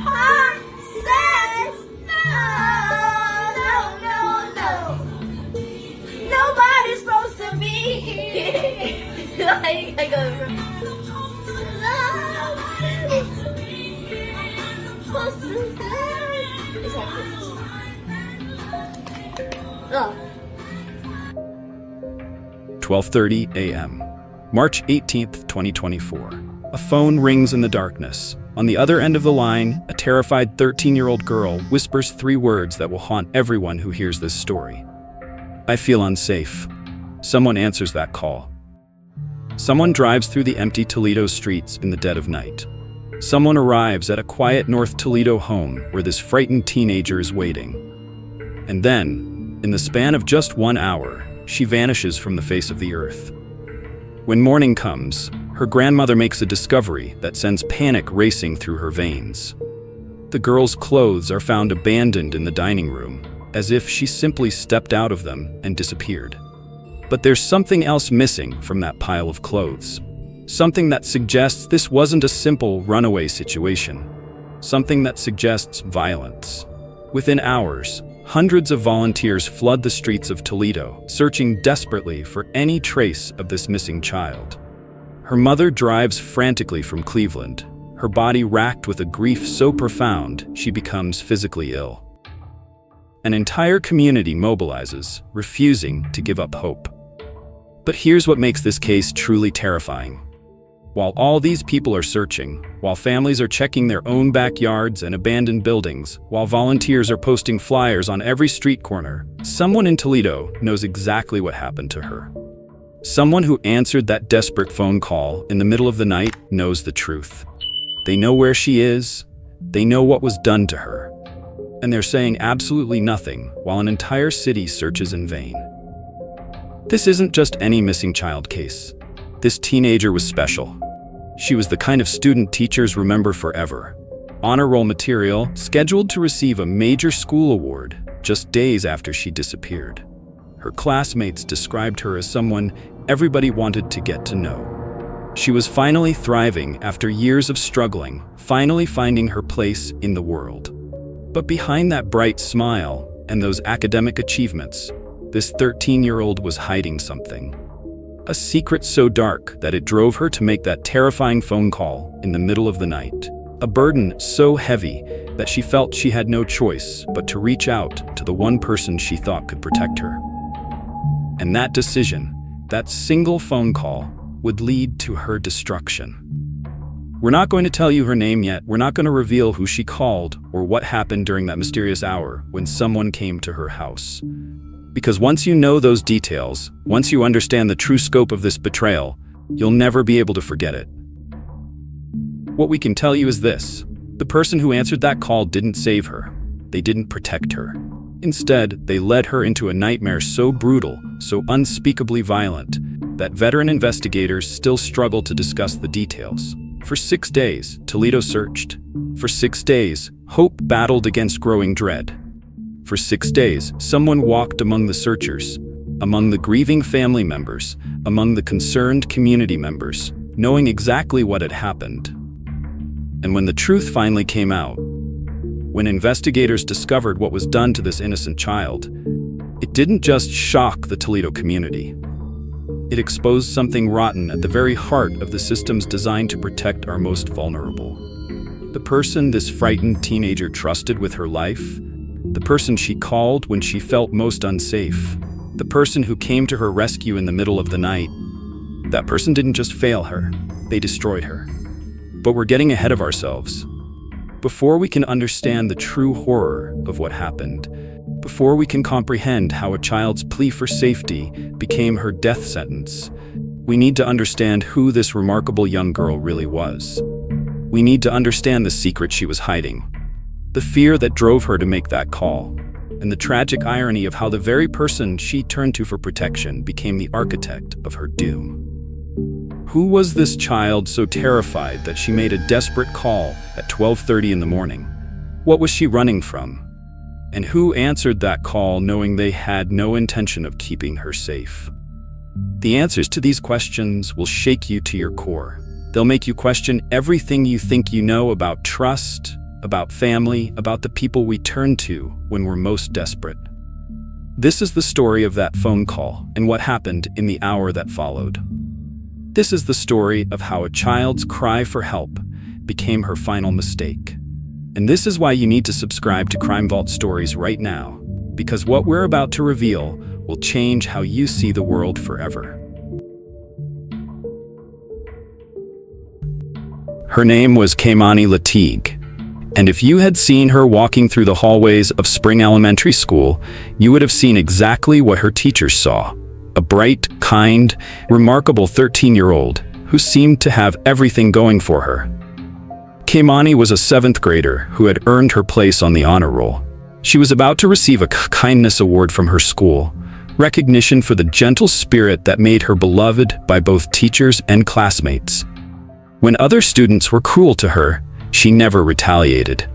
Heart says no. Nobody's supposed to be here. I go from supposed to Oh. 12:30 a.m. March 18th, 2024. A phone rings in the darkness. On the other end of the line, a terrified 13-year-old girl whispers 3 words that will haunt everyone who hears this story. I feel unsafe. Someone answers that call. Someone drives through the empty Toledo streets in the dead of night. Someone arrives at a quiet North Toledo home where this frightened teenager is waiting. And then, in the span of just 1 hour, she vanishes from the face of the earth. When morning comes, her grandmother makes a discovery that sends panic racing through her veins. The girl's clothes are found abandoned in the dining room, as if she simply stepped out of them and disappeared. But there's something else missing from that pile of clothes. Something that suggests this wasn't a simple runaway situation. Something that suggests violence. Within hours, hundreds of volunteers flood the streets of Toledo, searching desperately for any trace of this missing child. Her mother drives frantically from Cleveland, her body racked with a grief so profound she becomes physically ill. An entire community mobilizes, refusing to give up hope. But here's what makes this case truly terrifying. While all these people are searching, while families are checking their own backyards and abandoned buildings, while volunteers are posting flyers on every street corner, someone in Toledo knows exactly what happened to her. Someone who answered that desperate phone call in the middle of the night knows the truth. They know where she is, they know what was done to her, and they're saying absolutely nothing while an entire city searches in vain. This isn't just any missing child case. This teenager was special. She was the kind of student teachers remember forever. Honor roll material, scheduled to receive a major school award just days after she disappeared. Her classmates described her as someone everybody wanted to get to know. She was finally thriving after years of struggling, finally finding her place in the world. But behind that bright smile and those academic achievements, this 13-year-old was hiding something. A secret so dark that it drove her to make that terrifying phone call in the middle of the night. A burden so heavy that she felt she had no choice but to reach out to the one person she thought could protect her. And that decision, that single phone call, would lead to her destruction. We're not going to tell you her name yet. We're not going to reveal who she called or what happened during that mysterious hour when someone came to her house. Because once you know those details, once you understand the true scope of this betrayal, you'll never be able to forget it. What we can tell you is this: the person who answered that call didn't save her. They didn't protect her. Instead, they led her into a nightmare so brutal, so unspeakably violent, that veteran investigators still struggle to discuss the details. For 6 days, Toledo searched. For 6 days, hope battled against growing dread. For 6 days, someone walked among the searchers, among the grieving family members, among the concerned community members, knowing exactly what had happened. And when the truth finally came out, when investigators discovered what was done to this innocent child, it didn't just shock the Toledo community. It exposed something rotten at the very heart of the systems designed to protect our most vulnerable. The person this frightened teenager trusted with her life, the person she called when she felt most unsafe, the person who came to her rescue in the middle of the night, that person didn't just fail her, they destroyed her. But we're getting ahead of ourselves. Before we can understand the true horror of what happened, before we can comprehend how a child's plea for safety became her death sentence, we need to understand who this remarkable young girl really was. We need to understand the secret she was hiding, the fear that drove her to make that call, and the tragic irony of how the very person she turned to for protection became the architect of her doom. Who was this child so terrified that she made a desperate call at 12:30 in the morning? What was she running from? And who answered that call knowing they had no intention of keeping her safe? The answers to these questions will shake you to your core. They'll make you question everything you think you know about trust, about family, about the people we turn to when we're most desperate. This is the story of that phone call and what happened in the hour that followed. This is the story of how a child's cry for help became her final mistake. And this is why you need to subscribe to Crime Vault Stories right now, because what we're about to reveal will change how you see the world forever. Her name was Kei'Mani Latigue, and if you had seen her walking through the hallways of Spring Elementary School, you would have seen exactly what her teachers saw: a bright, kind, remarkable 13-year-old who seemed to have everything going for her. Kei'Mani was a 7th grader who had earned her place on the honor roll. She was about to receive a kindness award from her school, recognition for the gentle spirit that made her beloved by both teachers and classmates. When other students were cruel to her, she never retaliated.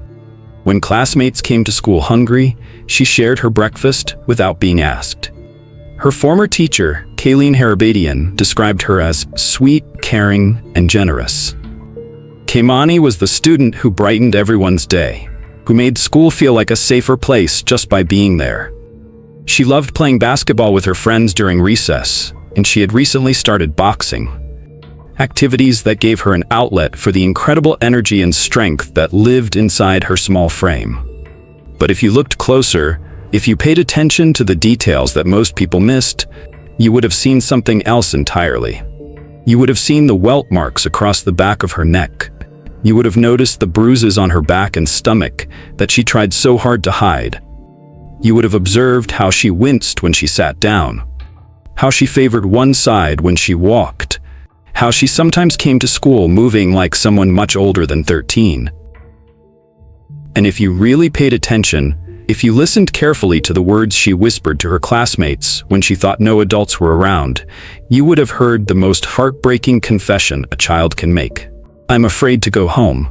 When classmates came to school hungry, she shared her breakfast without being asked. Her former teacher, Kei'Mani Latigue, described her as sweet, caring, and generous. Kei'Mani was the student who brightened everyone's day, who made school feel like a safer place just by being there. She loved playing basketball with her friends during recess, and she had recently started boxing. Activities that gave her an outlet for the incredible energy and strength that lived inside her small frame. But if you looked closer, if you paid attention to the details that most people missed, you would have seen something else entirely. You would have seen the welt marks across the back of her neck. You would have noticed the bruises on her back and stomach that she tried so hard to hide. You would have observed how she winced when she sat down, how she favored one side when she walked, how she sometimes came to school moving like someone much older than 13. And if you really paid attention, if you listened carefully to the words she whispered to her classmates when she thought no adults were around, you would have heard the most heartbreaking confession a child can make: "I'm afraid to go home."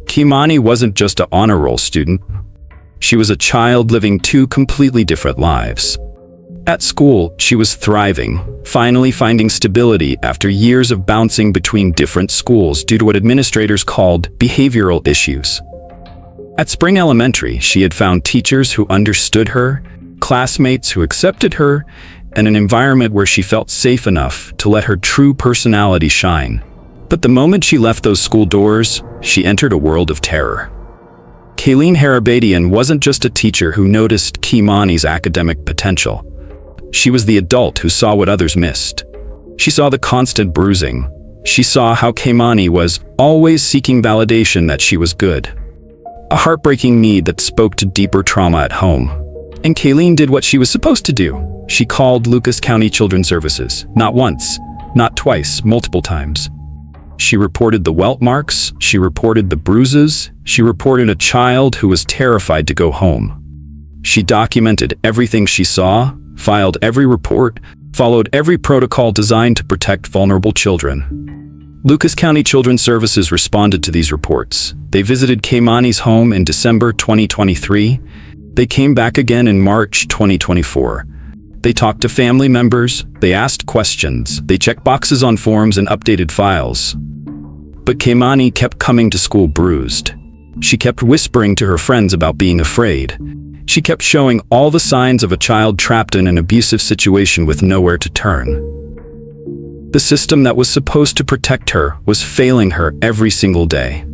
Kei'Mani wasn't just an honor roll student. She was a child living 2 completely different lives. At school, she was thriving, finally finding stability after years of bouncing between different schools due to what administrators called behavioral issues. At Spring Elementary, she had found teachers who understood her, classmates who accepted her, and an environment where she felt safe enough to let her true personality shine. But the moment she left those school doors, she entered a world of terror. Kei'Mani Latigue wasn't just a teacher who noticed Kei'Mani's academic potential. She was the adult who saw what others missed. She saw the constant bruising. She saw how Kei'Mani was always seeking validation that she was good. A heartbreaking need that spoke to deeper trauma at home. And Kei'Mani did what she was supposed to do. She called Lucas County Children's Services, not once, not twice, multiple times. She reported the welt marks, she reported the bruises, she reported a child who was terrified to go home. She documented everything she saw, filed every report, followed every protocol designed to protect vulnerable children. Lucas County Children's Services responded to these reports. They visited Kei'Mani's home in December 2023. They came back again in March 2024. They talked to family members, they asked questions, they checked boxes on forms and updated files. But Kei'Mani kept coming to school bruised. She kept whispering to her friends about being afraid. She kept showing all the signs of a child trapped in an abusive situation with nowhere to turn. The system that was supposed to protect her was failing her every single day.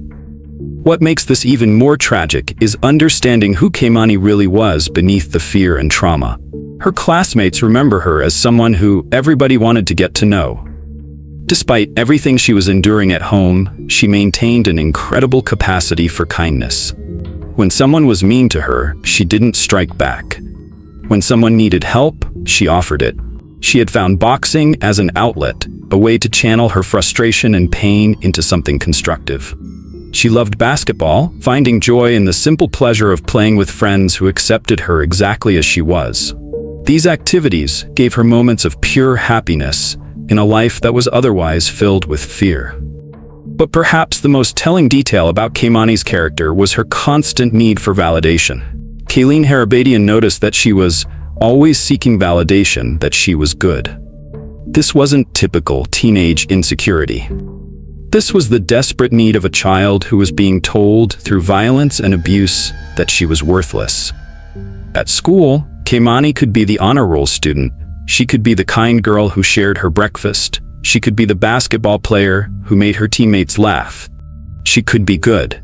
What makes this even more tragic is understanding who Kei'Mani really was beneath the fear and trauma. Her classmates remember her as someone who everybody wanted to get to know. Despite everything she was enduring at home, she maintained an incredible capacity for kindness. When someone was mean to her, she didn't strike back. When someone needed help, she offered it. She had found boxing as an outlet, a way to channel her frustration and pain into something constructive. She loved basketball, finding joy in the simple pleasure of playing with friends who accepted her exactly as she was. These activities gave her moments of pure happiness in a life that was otherwise filled with fear. But perhaps the most telling detail about Kei'Mani's character was her constant need for validation. Kei'Mani Latigue noticed that she was always seeking validation that she was good. This wasn't typical teenage insecurity. This was the desperate need of a child who was being told through violence and abuse that she was worthless. At school, Kei'Mani could be the honor roll student. She could be the kind girl who shared her breakfast. She could be the basketball player who made her teammates laugh. She could be good.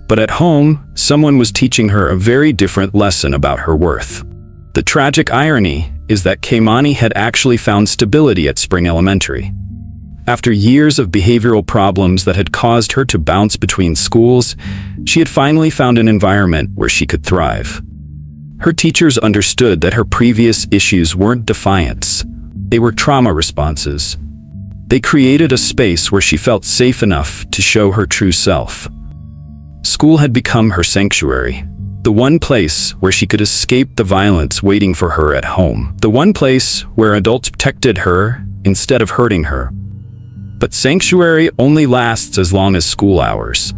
But at home, someone was teaching her a very different lesson about her worth. The tragic irony is that Kei'Mani had actually found stability at Spring Elementary. After years of behavioral problems that had caused her to bounce between schools, she had finally found an environment where she could thrive. Her teachers understood that her previous issues weren't defiance. They were trauma responses. They created a space where she felt safe enough to show her true self. School had become her sanctuary, the one place where she could escape the violence waiting for her at home, the one place where adults protected her instead of hurting her. But sanctuary only lasts as long as school hours.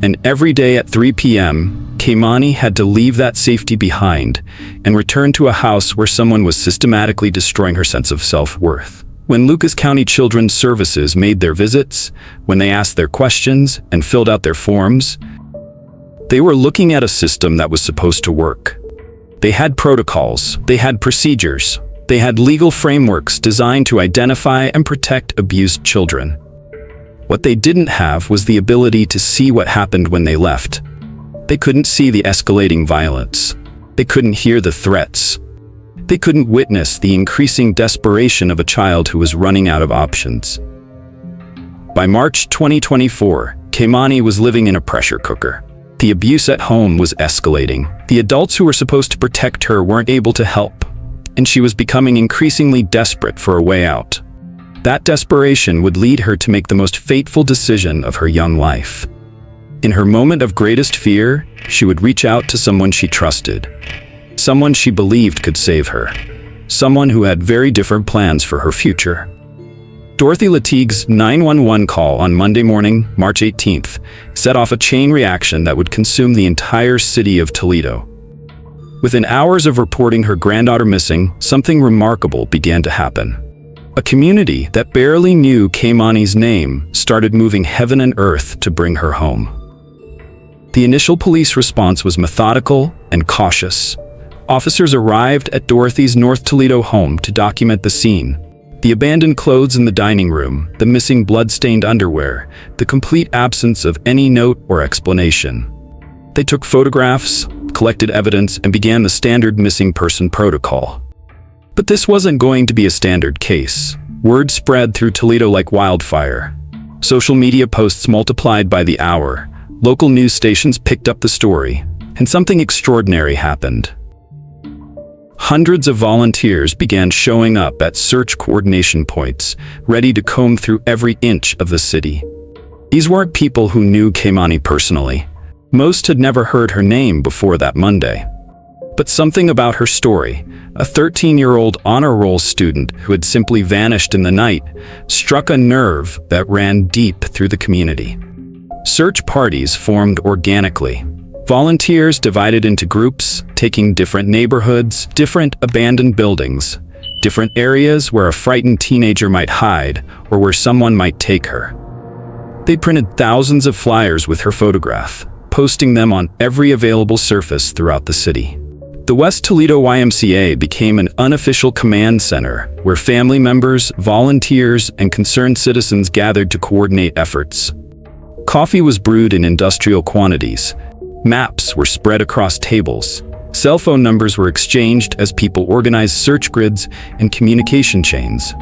And every day at 3 p.m., Kei'Mani had to leave that safety behind and return to a house where someone was systematically destroying her sense of self-worth. When Lucas County Children's Services made their visits, when they asked their questions and filled out their forms, they were looking at a system that was supposed to work. They had protocols, they had procedures, they had legal frameworks designed to identify and protect abused children. What they didn't have was the ability to see what happened when they left. They couldn't see the escalating violence. They couldn't hear the threats. They couldn't witness the increasing desperation of a child who was running out of options. By March 2024, Kei'Mani was living in a pressure cooker. The abuse at home was escalating. The adults who were supposed to protect her weren't able to help, and she was becoming increasingly desperate for a way out. That desperation would lead her to make the most fateful decision of her young life. In her moment of greatest fear, she would reach out to someone she trusted, someone she believed could save her, someone who had very different plans for her future. Dorothy Latigue's 911 call on Monday morning, March 18th, set off a chain reaction that would consume the entire city of Toledo. Within hours of reporting her granddaughter missing, something remarkable began to happen. A community that barely knew Kei'Mani's name started moving heaven and earth to bring her home. The initial police response was methodical and cautious. Officers arrived at Dorothy's North Toledo home to document the scene. The abandoned clothes in the dining room, the missing blood-stained underwear, the complete absence of any note or explanation. They took photographs, collected evidence, and began the standard missing person protocol. But this wasn't going to be a standard case. Word spread through Toledo like wildfire. Social media posts multiplied by the hour. Local news stations picked up the story, and something extraordinary happened. Hundreds of volunteers began showing up at search coordination points, ready to comb through every inch of the city. These weren't people who knew Kei'Mani personally. Most had never heard her name before that Monday. But something about her story, a 13-year-old honor roll student who had simply vanished in the night, struck a nerve that ran deep through the community. Search parties formed organically. Volunteers divided into groups, taking different neighborhoods, different abandoned buildings, different areas where a frightened teenager might hide or where someone might take her. They printed thousands of flyers with her photograph, posting them on every available surface throughout the city. The West Toledo YMCA became an unofficial command center where family members, volunteers, and concerned citizens gathered to coordinate efforts. Coffee was brewed in industrial quantities. Maps were spread across tables. Cell phone numbers were exchanged as people organized search grids and communication chains.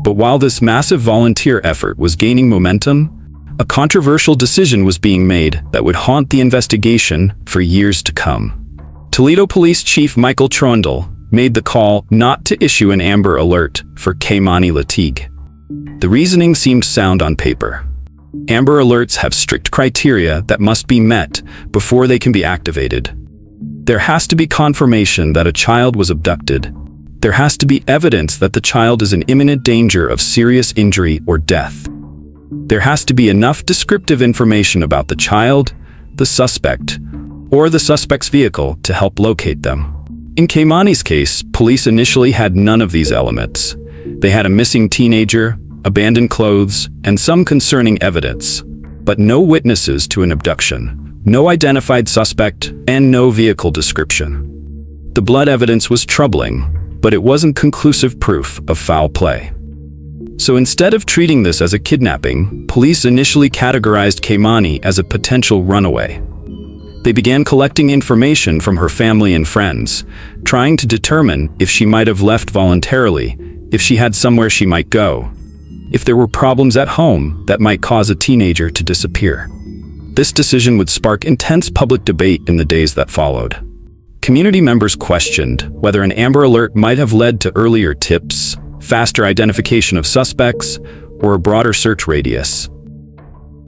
But while this massive volunteer effort was gaining momentum, a controversial decision was being made that would haunt the investigation for years to come. Toledo Police Chief Michael Trondle made the call not to issue an Amber Alert for Kei'Mani Latigue. The reasoning seemed sound on paper. Amber Alerts have strict criteria that must be met before they can be activated. There has to be confirmation that a child was abducted. There has to be evidence that the child is in imminent danger of serious injury or death. There has to be enough descriptive information about the child, the suspect, or the suspect's vehicle to help locate them. In Kei'Mani's case, police initially had none of these elements. They had a missing teenager, abandoned clothes, and some concerning evidence, but no witnesses to an abduction, no identified suspect, and no vehicle description. The blood evidence was troubling, but it wasn't conclusive proof of foul play. So instead of treating this as a kidnapping, police initially categorized Kei'Mani as a potential runaway. They began collecting information from her family and friends, trying to determine if she might have left voluntarily, if she had somewhere she might go, if there were problems at home that might cause a teenager to disappear. This decision would spark intense public debate in the days that followed. Community members questioned whether an Amber Alert might have led to earlier tips, faster identification of suspects, or a broader search radius.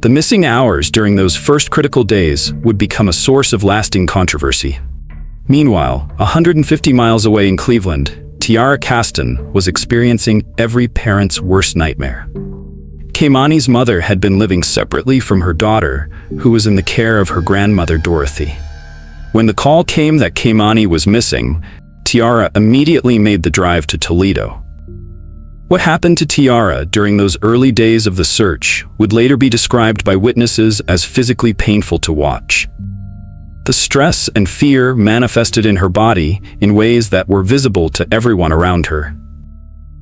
The missing hours during those first critical days would become a source of lasting controversy. Meanwhile, 150 miles away in Cleveland, Tiara Caston was experiencing every parent's worst nightmare. Kei'Mani's mother had been living separately from her daughter, who was in the care of her grandmother Dorothy. When the call came that Kei'Mani was missing, Tiara immediately made the drive to Toledo. What happened to Tiara during those early days of the search would later be described by witnesses as physically painful to watch. The stress and fear manifested in her body in ways that were visible to everyone around her.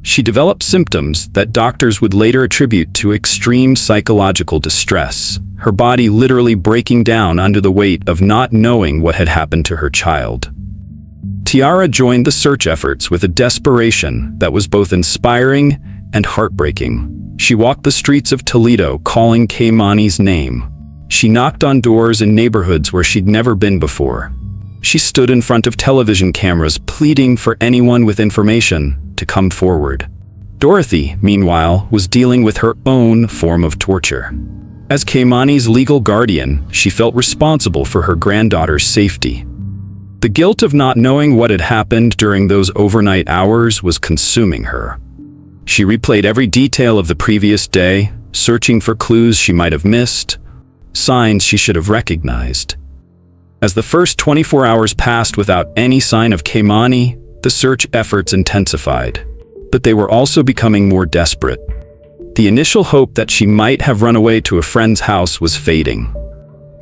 She developed symptoms that doctors would later attribute to extreme psychological distress, her body literally breaking down under the weight of not knowing what had happened to her child. Tiara joined the search efforts with a desperation that was both inspiring and heartbreaking. She walked the streets of Toledo calling Kei'Mani's name. She knocked on doors in neighborhoods where she'd never been before. She stood in front of television cameras pleading for anyone with information to come forward. Dorothy, meanwhile, was dealing with her own form of torture. As Kei'Mani's legal guardian, she felt responsible for her granddaughter's safety. The guilt of not knowing what had happened during those overnight hours was consuming her. She replayed every detail of the previous day, searching for clues she might have missed, signs she should have recognized. As the first 24 hours passed without any sign of Kei'Mani, the search efforts intensified. But they were also becoming more desperate. The initial hope that she might have run away to a friend's house was fading.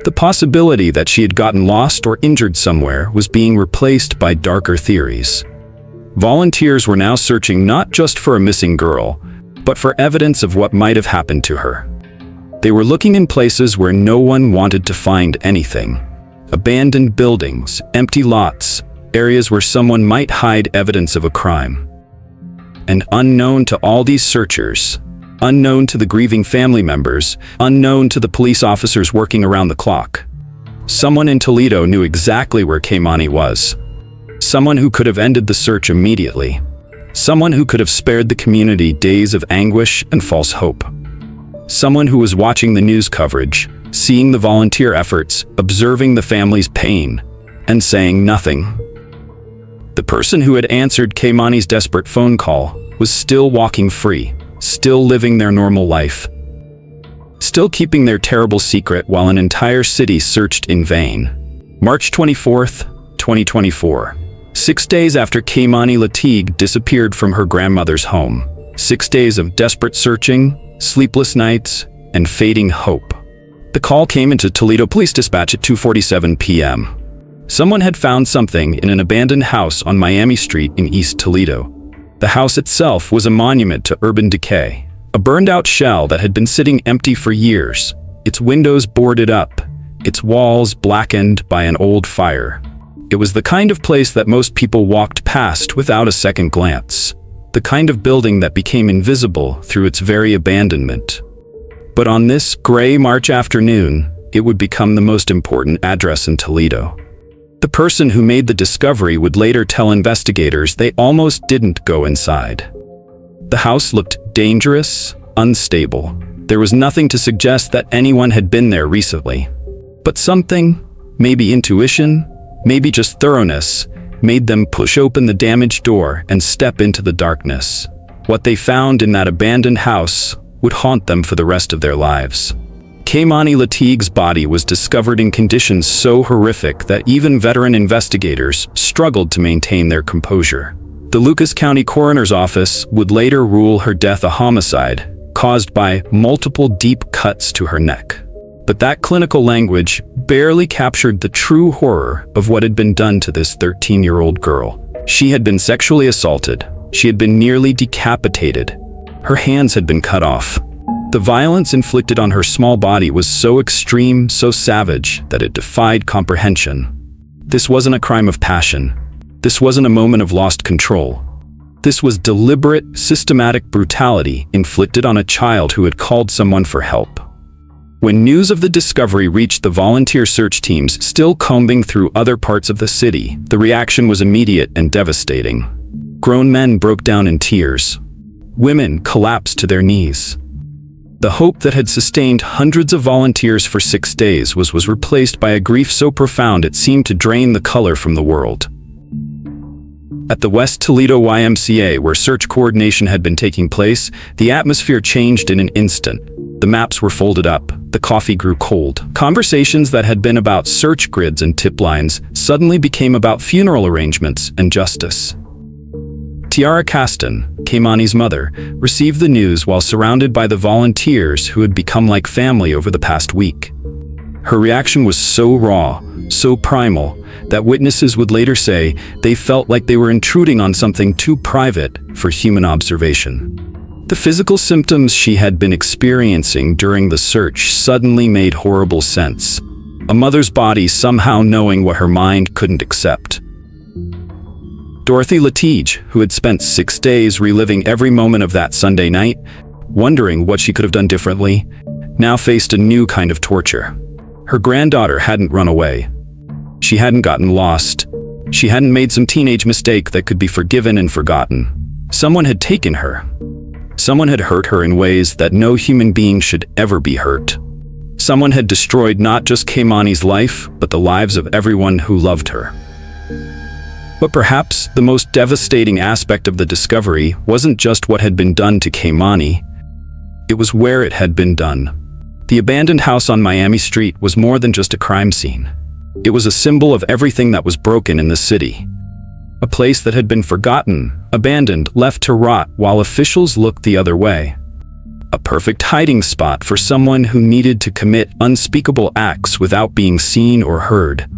The possibility that she had gotten lost or injured somewhere was being replaced by darker theories. Volunteers were now searching not just for a missing girl, but for evidence of what might have happened to her. They were looking in places where no one wanted to find anything. Abandoned buildings, empty lots, areas where someone might hide evidence of a crime. And unknown to all these searchers, unknown to the grieving family members, unknown to the police officers working around the clock, someone in Toledo knew exactly where Kei'Mani was. Someone who could have ended the search immediately. Someone who could have spared the community days of anguish and false hope. Someone who was watching the news coverage, seeing the volunteer efforts, observing the family's pain, and saying nothing. The person who had answered Kei'Mani's desperate phone call was still walking free, still living their normal life, still keeping their terrible secret while an entire city searched in vain. March 24th, 2024. 6 days after Kei'Mani Latigue disappeared from her grandmother's home. 6 days of desperate searching, sleepless nights, and fading hope. The call came into Toledo Police Dispatch at 2:47 p.m. Someone had found something in an abandoned house on Miami Street in East Toledo. The house itself was a monument to urban decay, a burned-out shell that had been sitting empty for years, its windows boarded up, its walls blackened by an old fire. It was the kind of place that most people walked past without a second glance, the kind of building that became invisible through its very abandonment. But on this gray March afternoon, it would become the most important address in Toledo. The person who made the discovery would later tell investigators they almost didn't go inside. The house looked dangerous, unstable. There was nothing to suggest that anyone had been there recently. But something, maybe intuition, maybe just thoroughness, made them push open the damaged door and step into the darkness. What they found in that abandoned house would haunt them for the rest of their lives. Kei'Mani Latigue's body was discovered in conditions so horrific that even veteran investigators struggled to maintain their composure. The Lucas County Coroner's Office would later rule her death a homicide, caused by multiple deep cuts to her neck. But that clinical language barely captured the true horror of what had been done to this 13-year-old girl. She had been sexually assaulted. She had been nearly decapitated. Her hands had been cut off. The violence inflicted on her small body was so extreme, so savage, that it defied comprehension. This wasn't a crime of passion. This wasn't a moment of lost control. This was deliberate, systematic brutality inflicted on a child who had called someone for help. When news of the discovery reached the volunteer search teams still combing through other parts of the city, the reaction was immediate and devastating. Grown men broke down in tears. Women collapsed to their knees. The hope that had sustained hundreds of volunteers for 6 days was replaced by a grief so profound it seemed to drain the color from the world. At the West Toledo YMCA, where search coordination had been taking place, the atmosphere changed in an instant. The maps were folded up. The coffee grew cold. Conversations that had been about search grids and tip lines suddenly became about funeral arrangements and justice. Tiara Caston, Kei'Mani's mother, received the news while surrounded by the volunteers who had become like family over the past week. Her reaction was so raw, so primal, that witnesses would later say they felt like they were intruding on something too private for human observation. The physical symptoms she had been experiencing during the search suddenly made horrible sense. A mother's body somehow knowing what her mind couldn't accept. Dorothy Latigue, who had spent 6 days reliving every moment of that Sunday night, wondering what she could have done differently, now faced a new kind of torture. Her granddaughter hadn't run away. She hadn't gotten lost. She hadn't made some teenage mistake that could be forgiven and forgotten. Someone had taken her. Someone had hurt her in ways that no human being should ever be hurt. Someone had destroyed not just Kei'Mani's life, but the lives of everyone who loved her. But perhaps the most devastating aspect of the discovery wasn't just what had been done to Kei'Mani. It was where it had been done. The abandoned house on Miami Street was more than just a crime scene. It was a symbol of everything that was broken in the city. A place that had been forgotten, abandoned, left to rot while officials looked the other way. A perfect hiding spot for someone who needed to commit unspeakable acts without being seen or heard.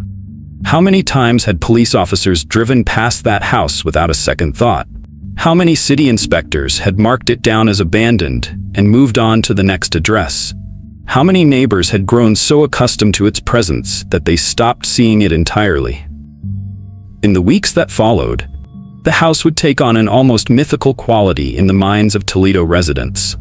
How many times had police officers driven past that house without a second thought? How many city inspectors had marked it down as abandoned and moved on to the next address? How many neighbors had grown so accustomed to its presence that they stopped seeing it entirely? In the weeks that followed, the house would take on an almost mythical quality in the minds of Toledo residents.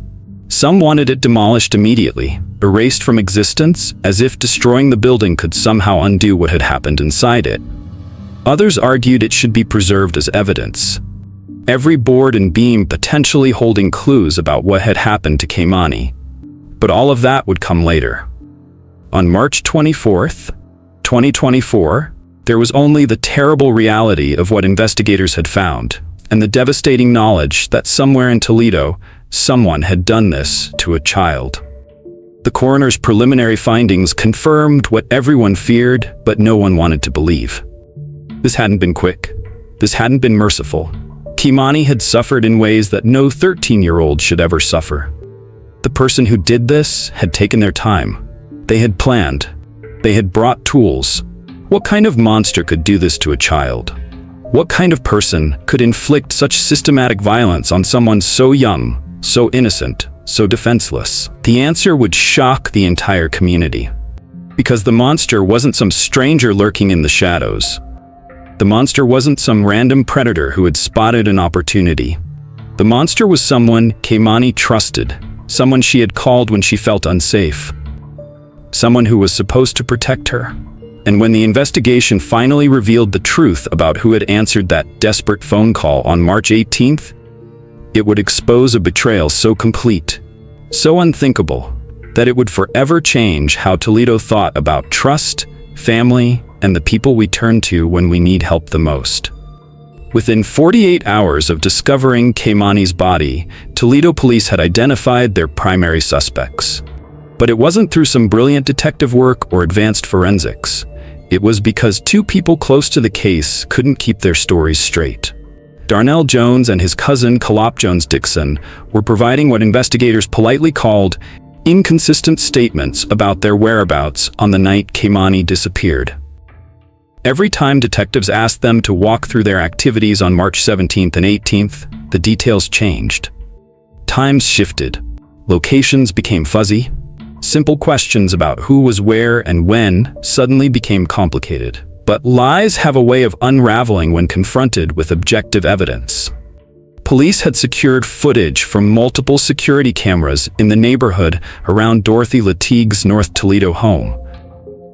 Some wanted it demolished immediately, erased from existence, as if destroying the building could somehow undo what had happened inside it. Others argued it should be preserved as evidence, every board and beam potentially holding clues about what had happened to Kei'Mani. But all of that would come later. On March 24th, 2024, there was only the terrible reality of what investigators had found, and the devastating knowledge that somewhere in Toledo, someone had done this to a child. The coroner's preliminary findings confirmed what everyone feared, but no one wanted to believe. This hadn't been quick. This hadn't been merciful. Kei'Mani had suffered in ways that no 13-year-old should ever suffer. The person who did this had taken their time. They had planned. They had brought tools. What kind of monster could do this to a child? What kind of person could inflict such systematic violence on someone so young, so innocent, so defenseless? The answer would shock the entire community. Because the monster wasn't some stranger lurking in the shadows. The monster wasn't some random predator who had spotted an opportunity. The monster was someone Kei'Mani trusted, someone she had called when she felt unsafe, someone who was supposed to protect her. And when the investigation finally revealed the truth about who had answered that desperate phone call on March 18th, it would expose a betrayal so complete, so unthinkable, that it would forever change how Toledo thought about trust, family, and the people we turn to when we need help the most. Within 48 hours of discovering Kei'Mani's body, Toledo police had identified their primary suspects. But it wasn't through some brilliant detective work or advanced forensics. It was because two people close to the case couldn't keep their stories straight. Darnell Jones and his cousin Kei'Mani Jones Dixon were providing what investigators politely called inconsistent statements about their whereabouts on the night Kei'Mani disappeared. Every time detectives asked them to walk through their activities on March 17th and 18th, the details changed. Times shifted. Locations became fuzzy. Simple questions about who was where and when suddenly became complicated. But lies have a way of unraveling when confronted with objective evidence. Police had secured footage from multiple security cameras in the neighborhood around Dorothy Latigue's North Toledo home.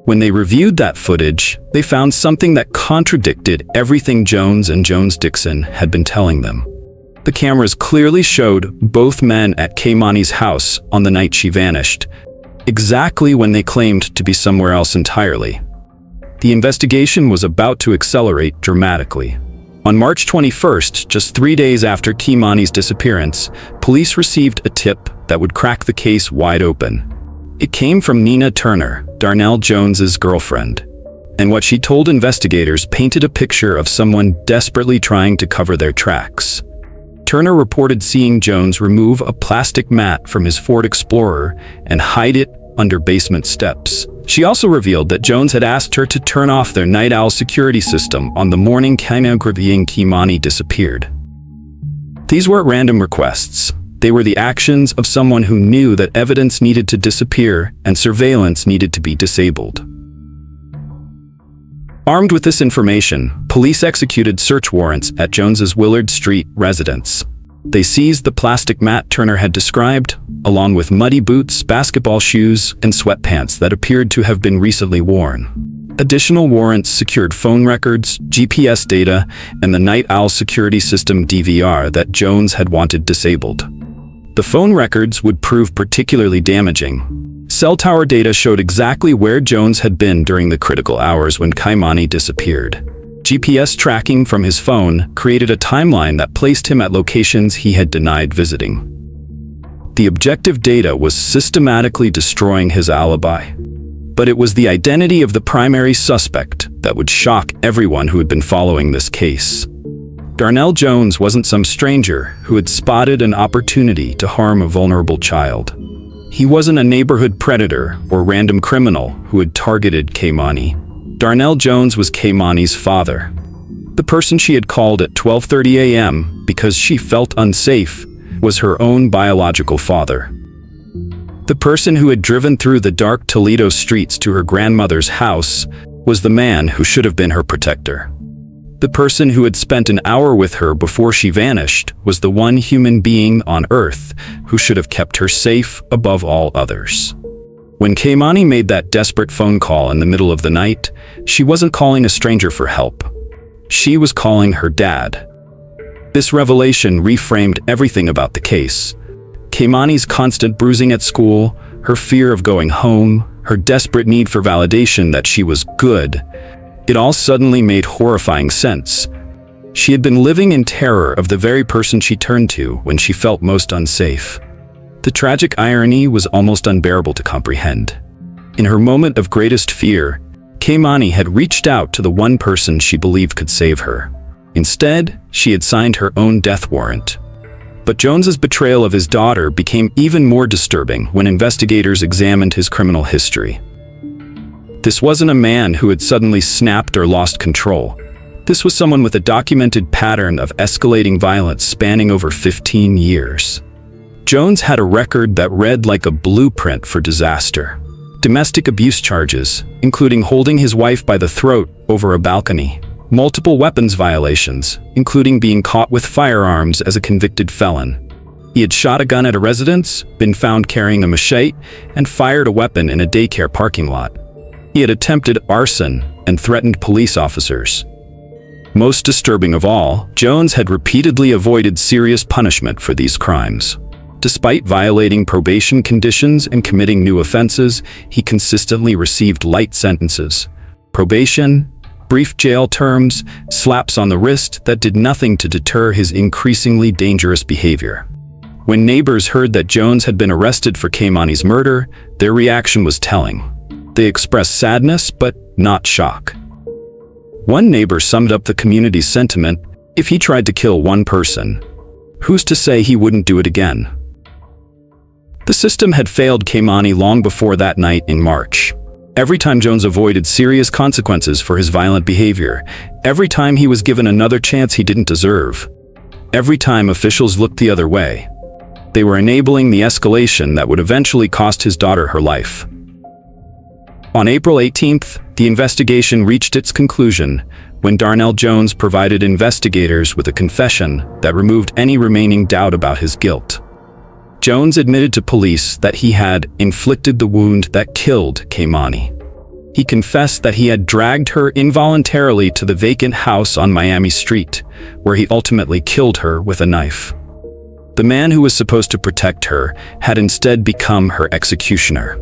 When they reviewed that footage, they found something that contradicted everything Jones and Jones Dixon had been telling them. The cameras clearly showed both men at Kei'Mani's house on the night she vanished, exactly when they claimed to be somewhere else entirely. The investigation was about to accelerate dramatically. On March 21st, just 3 days after Kei'Mani's disappearance, police received a tip that would crack the case wide open. It came from Nina Turner, Darnell Jones's girlfriend, and what she told investigators painted a picture of someone desperately trying to cover their tracks. Turner reported seeing Jones remove a plastic mat from his Ford Explorer and hide it under basement steps. She also revealed that Jones had asked her to turn off their night owl security system on the morning Kei'Mani disappeared. These weren't random requests. They were the actions of someone who knew that evidence needed to disappear and surveillance needed to be disabled. Armed with this information, police executed search warrants at Jones's Willard Street residence. They seized the plastic mat Turner had described, along with muddy boots, basketball shoes, and sweatpants that appeared to have been recently worn. Additional warrants secured phone records, GPS data, and the night owl security system DVR that Jones had wanted disabled. The phone records would prove particularly damaging. Cell tower data showed exactly where Jones had been during the critical hours when Kei'Mani disappeared. GPS tracking from his phone created a timeline that placed him at locations he had denied visiting. The objective data was systematically destroying his alibi. But it was the identity of the primary suspect that would shock everyone who had been following this case. Darnell Jones wasn't some stranger who had spotted an opportunity to harm a vulnerable child. He wasn't a neighborhood predator or random criminal who had targeted Kei'Mani. Darnell Jones was Kei'Mani's father. The person she had called at 12:30 a.m. because she felt unsafe was her own biological father. The person who had driven through the dark Toledo streets to her grandmother's house was the man who should have been her protector. The person who had spent an hour with her before she vanished was the one human being on Earth who should have kept her safe above all others. When Kei'Mani made that desperate phone call in the middle of the night, she wasn't calling a stranger for help. She was calling her dad. This revelation reframed everything about the case. Kei'Mani's constant bruising at school, her fear of going home, her desperate need for validation that she was good. It all suddenly made horrifying sense. She had been living in terror of the very person she turned to when she felt most unsafe. The tragic irony was almost unbearable to comprehend. In her moment of greatest fear, Kei'Mani had reached out to the one person she believed could save her. Instead, she had signed her own death warrant. But Jones's betrayal of his daughter became even more disturbing when investigators examined his criminal history. This wasn't a man who had suddenly snapped or lost control. This was someone with a documented pattern of escalating violence spanning over 15 years. Jones had a record that read like a blueprint for disaster. Domestic abuse charges, including holding his wife by the throat over a balcony. Multiple weapons violations, including being caught with firearms as a convicted felon. He had shot a gun at a residence, been found carrying a machete, and fired a weapon in a daycare parking lot. He had attempted arson and threatened police officers. Most disturbing of all, Jones had repeatedly avoided serious punishment for these crimes. Despite violating probation conditions and committing new offenses, he consistently received light sentences. Probation, brief jail terms, slaps on the wrist that did nothing to deter his increasingly dangerous behavior. When neighbors heard that Jones had been arrested for Kei'Mani's murder, their reaction was telling. They expressed sadness, but not shock. One neighbor summed up the community's sentiment, If he tried to kill one person, who's to say he wouldn't do it again? The system had failed Kei'Mani long before that night in March. Every time Jones avoided serious consequences for his violent behavior, every time he was given another chance he didn't deserve, every time officials looked the other way, they were enabling the escalation that would eventually cost his daughter her life. On April 18th, the investigation reached its conclusion when Darnell Jones provided investigators with a confession that removed any remaining doubt about his guilt. Jones admitted to police that he had inflicted the wound that killed Kei'Mani. He confessed that he had dragged her involuntarily to the vacant house on Miami Street, where he ultimately killed her with a knife. The man who was supposed to protect her had instead become her executioner.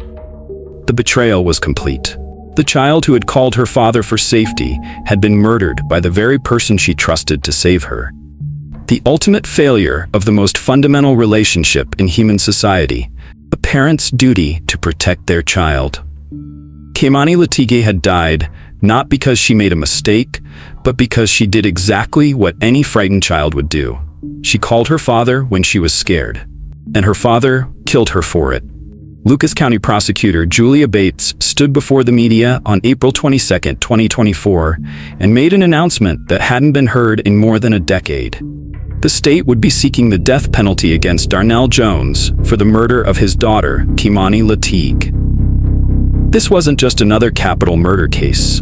The betrayal was complete. The child who had called her father for safety had been murdered by the very person she trusted to save her. The ultimate failure of the most fundamental relationship in human society, a parent's duty to protect their child. Kei'Mani Latigue had died not because she made a mistake, but because she did exactly what any frightened child would do. She called her father when she was scared, and her father killed her for it. Lucas County prosecutor Julia Bates stood before the media on April 22, 2024, and made an announcement that hadn't been heard in more than a decade. The state would be seeking the death penalty against Darnell Jones for the murder of his daughter, Kei'Mani Latigue. This wasn't just another capital murder case.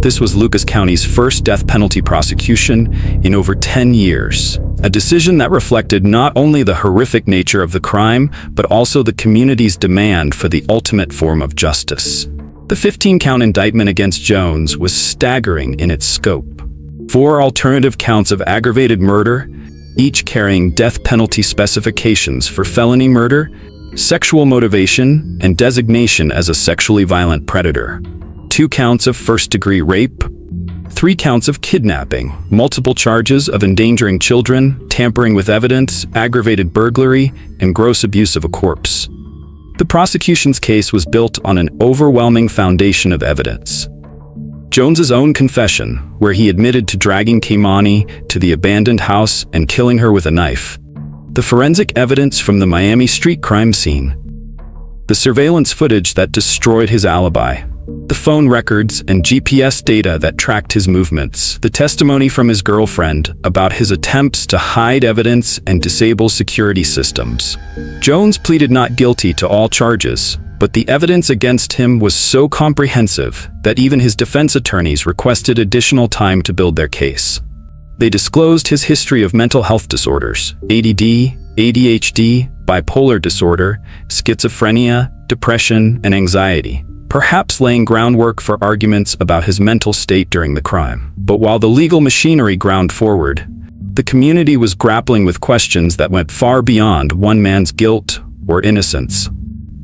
This was Lucas County's first death penalty prosecution in over 10 years. A decision that reflected not only the horrific nature of the crime, but also the community's demand for the ultimate form of justice. The 15-count indictment against Jones was staggering in its scope. 4 alternative counts of aggravated murder, each carrying death penalty specifications for felony murder, sexual motivation, and designation as a sexually violent predator. 2 counts of first-degree rape, 3 counts of kidnapping, multiple charges of endangering children, tampering with evidence, aggravated burglary, and gross abuse of a corpse. The prosecution's case was built on an overwhelming foundation of evidence. Jones's own confession, where he admitted to dragging Kei'Mani to the abandoned house and killing her with a knife. The forensic evidence from the Miami street crime scene. The surveillance footage that destroyed his alibi. The phone records and GPS data that tracked his movements. The testimony from his girlfriend about his attempts to hide evidence and disable security systems. Jones pleaded not guilty to all charges, but the evidence against him was so comprehensive that even his defense attorneys requested additional time to build their case. They disclosed his history of mental health disorders, ADD, ADHD, bipolar disorder, schizophrenia, depression, and anxiety, perhaps laying groundwork for arguments about his mental state during the crime. But while the legal machinery ground forward, the community was grappling with questions that went far beyond one man's guilt or innocence.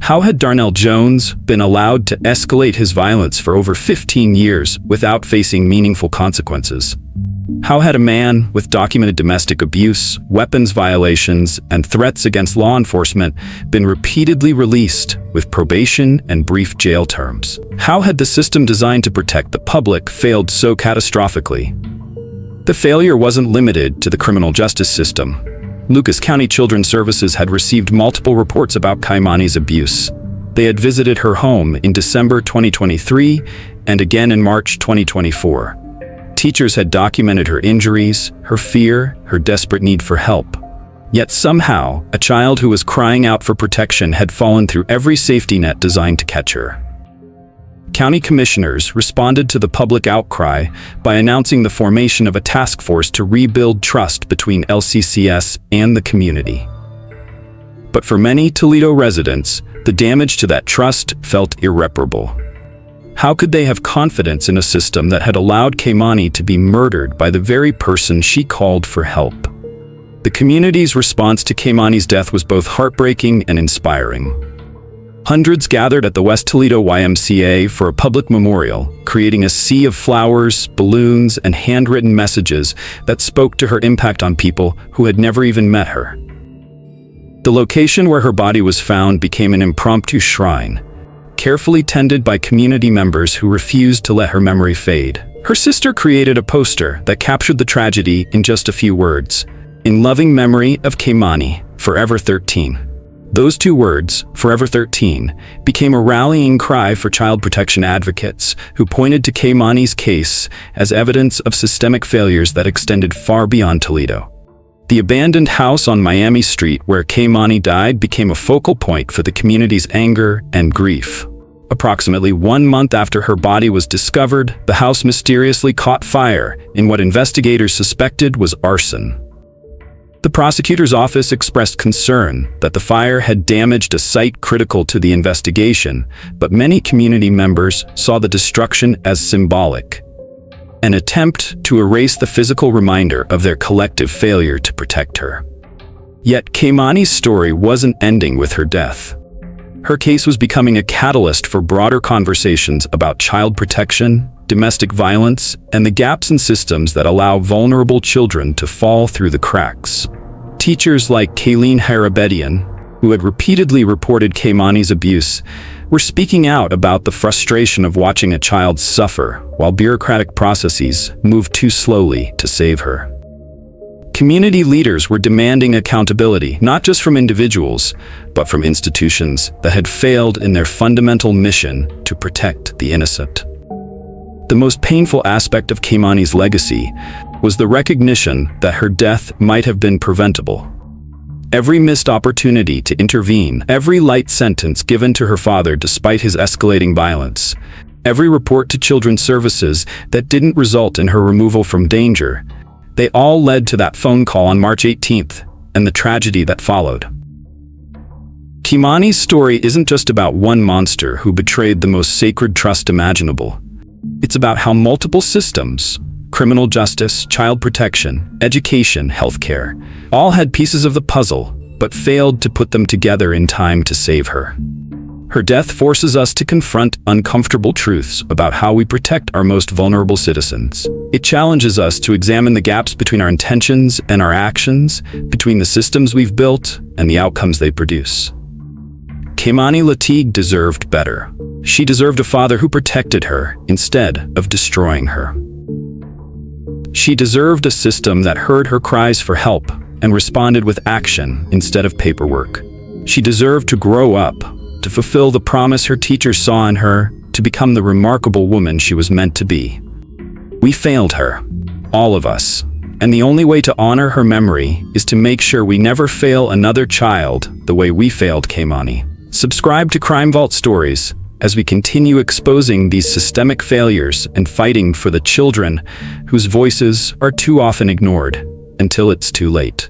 How had Darnell Jones been allowed to escalate his violence for over 15 years without facing meaningful consequences? How had a man with documented domestic abuse, weapons violations, and threats against law enforcement been repeatedly released with probation and brief jail terms? How had the system designed to protect the public failed so catastrophically? The failure wasn't limited to the criminal justice system. Lucas County Children's Services had received multiple reports about Kei'Mani's abuse. They had visited her home in December 2023 and again in March 2024. Teachers had documented her injuries, her fear, her desperate need for help. Yet somehow, a child who was crying out for protection had fallen through every safety net designed to catch her. County commissioners responded to the public outcry by announcing the formation of a task force to rebuild trust between LCCS and the community. But for many Toledo residents, the damage to that trust felt irreparable. How could they have confidence in a system that had allowed Kei'Mani to be murdered by the very person she called for help? The community's response to Kei'Mani's death was both heartbreaking and inspiring. Hundreds gathered at the West Toledo YMCA for a public memorial, creating a sea of flowers, balloons, and handwritten messages that spoke to her impact on people who had never even met her. The location where her body was found became an impromptu shrine, carefully tended by community members who refused to let her memory fade. Her sister created a poster that captured the tragedy in just a few words. In loving memory of Kei'Mani, Forever 13. Those two words, Forever 13, became a rallying cry for child protection advocates who pointed to Kei'Mani's case as evidence of systemic failures that extended far beyond Toledo. The abandoned house on Miami Street where Kei'Mani died became a focal point for the community's anger and grief. Approximately 1 month after her body was discovered, the house mysteriously caught fire in what investigators suspected was arson. The prosecutor's office expressed concern that the fire had damaged a site critical to the investigation, but many community members saw the destruction as symbolic, an attempt to erase the physical reminder of their collective failure to protect her. Yet Kei'Mani's story wasn't ending with her death. Her case was becoming a catalyst for broader conversations about child protection, domestic violence, and the gaps in systems that allow vulnerable children to fall through the cracks. Teachers like Kei'Mani Latigue, who had repeatedly reported Kei'Mani's abuse, were speaking out about the frustration of watching a child suffer while bureaucratic processes moved too slowly to save her. Community leaders were demanding accountability, not just from individuals, but from institutions that had failed in their fundamental mission to protect the innocent. The most painful aspect of Kei'Mani's legacy was the recognition that her death might have been preventable. Every missed opportunity to intervene, every light sentence given to her father despite his escalating violence, every report to children's services that didn't result in her removal from danger, they all led to that phone call on March 18th and the tragedy that followed. Kei'Mani's story isn't just about one monster who betrayed the most sacred trust imaginable. It's about how multiple systems, criminal justice, child protection, education, healthcare, all had pieces of the puzzle, but failed to put them together in time to save her. Her death forces us to confront uncomfortable truths about how we protect our most vulnerable citizens. It challenges us to examine the gaps between our intentions and our actions, between the systems we've built and the outcomes they produce. Kei'Mani Latigue deserved better. She deserved a father who protected her instead of destroying her. She deserved a system that heard her cries for help and responded with action instead of paperwork. She deserved to grow up, to fulfill the promise her teachers saw in her, to become the remarkable woman she was meant to be. We failed her, all of us, and the only way to honor her memory is to make sure we never fail another child the way we failed Kei'Mani. Subscribe to Crime Vault Stories as we continue exposing these systemic failures and fighting for the children whose voices are too often ignored until it's too late.